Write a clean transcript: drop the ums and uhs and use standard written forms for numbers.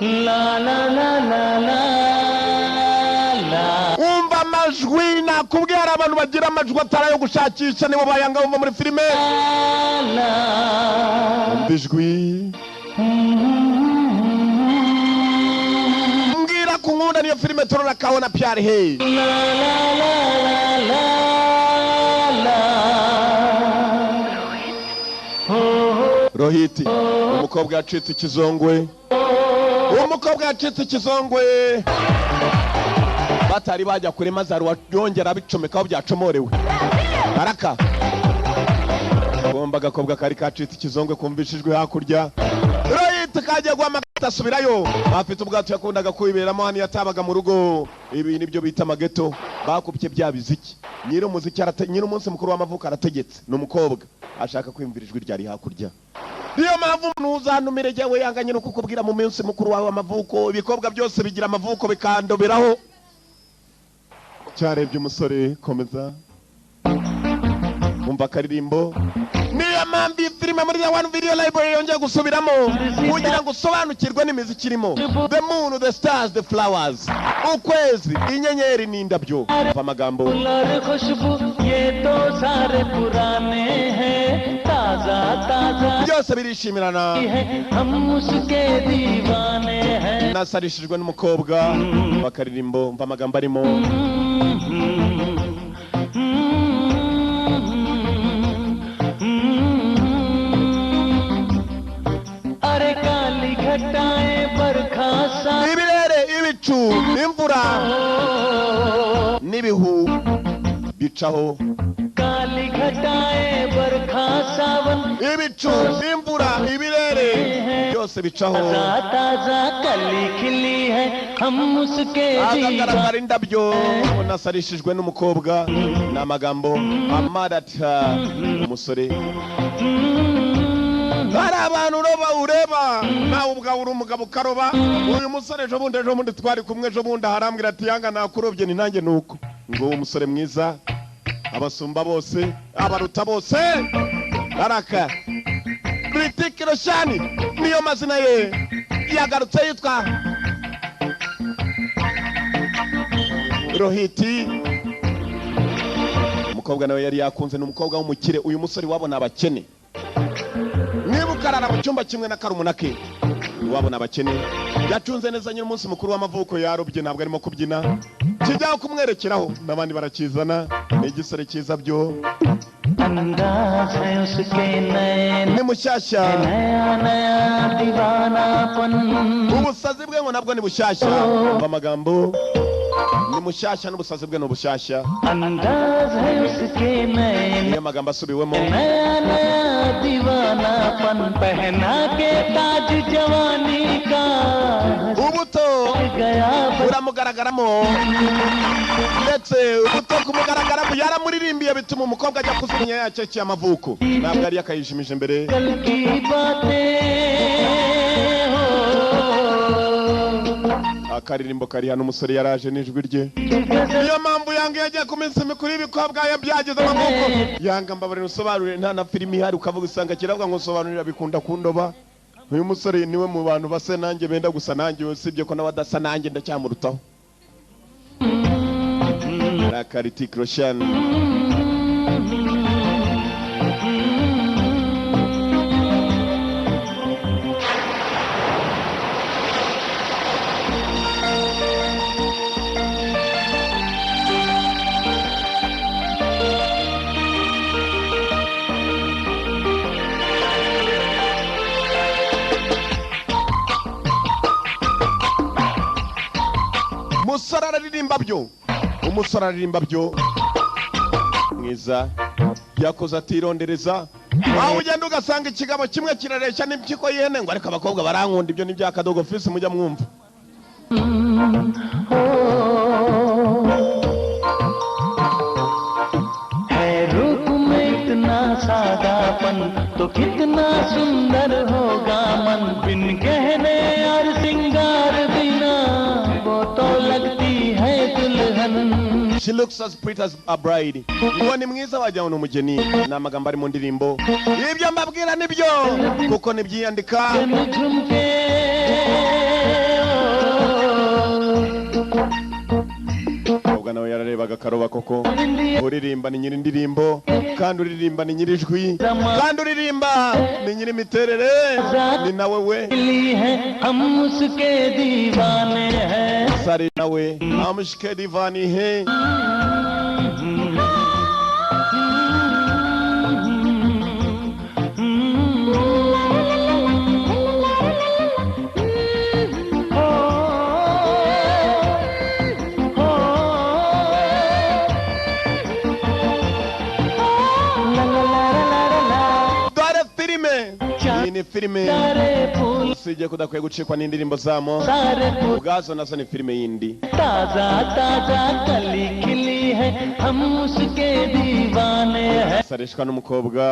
La la la la la la. Umva amajwi nakubwira abantu bagira amajwi atarayo gushakisha nibo bayanga bumva muri filime. Umva ijwi. Mbwira kunkunda niyo filime turora kaona pyari he. La la la la la. Rohiti umukobwa yacitse ikizongwe. Umukobwa yacitse ikizongwe. Batari bajya kure mazaru yongera bicomekaho byacomorewe. Baraka bomba gakobwa kari kacitse ikizongwe kumvishijwe hakurya. Rohiti kagiye guhamagara asubirayo. Bafite ubwato yakundaga kwiberamo hano yatabaga mu rugo. Ibi nibyo bita mageto. Bakubye bya biziki. Nyiri umuziki nyiri umunsi mukuru w'amavuko arategetse. N'umukobwa ashaka kwimvira ijwi ryari hakurya. Niyo mpamvu ntuzanumire jyewe yanganye no kukubwira mu minsi mukuru wawe w'amavuko. Ibikobwa byose bigira amavuko bikandoberaho. Cyarebye umusore komeza. Umva karirimbo. Niyo mpamvu filime muri the one video library yongeye gusubiramo kugira ngo usobanukirwe n'imiziki irimo. The moon, the stars, the flowers. Ukwezi, inyenyeri n'indabyo. Umva amagambo. Byose birishimirana. Nasarishijwe n'umukobwa. Bakaririmbo. Umva amagambo arimo. Ibirere, ibicu, imvura n'ibihu bicaho. Ibicu, imvura, ibirere byose bicaho. Akagaragara indabyo. Nasarishijwe n'umukobwa. N'amagambo amadata umusore. Hari abantu roba ureba nawe ubwawe uri umugabo ukaroba. Uyu musore ejo bundi twari kumwe ejo bundi harambwira ati yanga nakurobye ni nanjye nuko. Ngo uwo musore mwiza abasumba bose abaruta bose. Baraka Hrithik Roshan niyo mazina ye. Yagarutse yitwa Rohiti. Umukobwa nawe yari yakunze n'umukobwa w'umukire. Uyu musore wabona abakene. Niba ukarara mu cyumba kimwe na karumuna ke wabona abakene. Yacunze neza nyine umunsi mukuru w'amavuko yarobye ntabwo arimo kubyina. Kijyaho kumwerekeraho n'abandi barakizana. Ni igisore cyiza byo. Ni mushyashya. Ubusazi bwe ngo nabwo ni bushyashya. Umva amagambo. Ni mushyashya n'ubusazi bwe n'ubushyashya. Niyo magambo asubiwemo. Ubuto uramugaragaramo. Ndetse ubuto kumugaragaramo yaramuririmbiye bituma umukobwa ajya kuzinya yacece amavuko. Ntabwo ari yakayishimije mbere. Akaririmbo kari hano umusore yaraje n'ijwi rye. Niyo mpamvu yanga yagiye ku minsi mikuru y'ibikobwa yabyageze amavuko. Yanga mbabarira usobanurire nta na filimi ihari ukavuga usanga kiravuga ngo usobanurira bikunda kundoba. Uyu musore niwe mu bantu base nanjye benda gusa nanjye usibye ko n'abadasa nanjye ndacyamurutaho. Hrithik Roshan. Umusore aririmba byo. Umusore aririmba byo. Mwiza. Yakoze atirondereza. Aho ugenda ugasanga ikigabo kimwe kirareshya n'impyiko y'ihene ngo ariko abakobwa barankunda ibyo ni bya Kadogo Fils mujya mwumva. सादापन तो कितना सुंदर होगा मन बिन कहने और सिंगार बिना वो तो लगती है दुल्हन. She looks as pretty as a bride. Uwo ni mwiza wajya no mugeni n'amagambo ari mu ndirimbo. Ibyo mbabwira nibyo kuko nibyiyandika. umukobwa nawe yararebaga akaroba koko uririmba ni nyiri indirimbo kandi uririmba ni nyiri ijwi kandi uririmba ni nyiri imiterere ni nawe we हम उसके दीवाने हैं sari nawe amushike divani he ni filime usibye kudakwiye gucikwa n'indirimbo zamo ubwazo nazo ni filime yindi ताजा ताजा कली खिली है हम उसके दीवाने हैं sarishwa n'umukobwa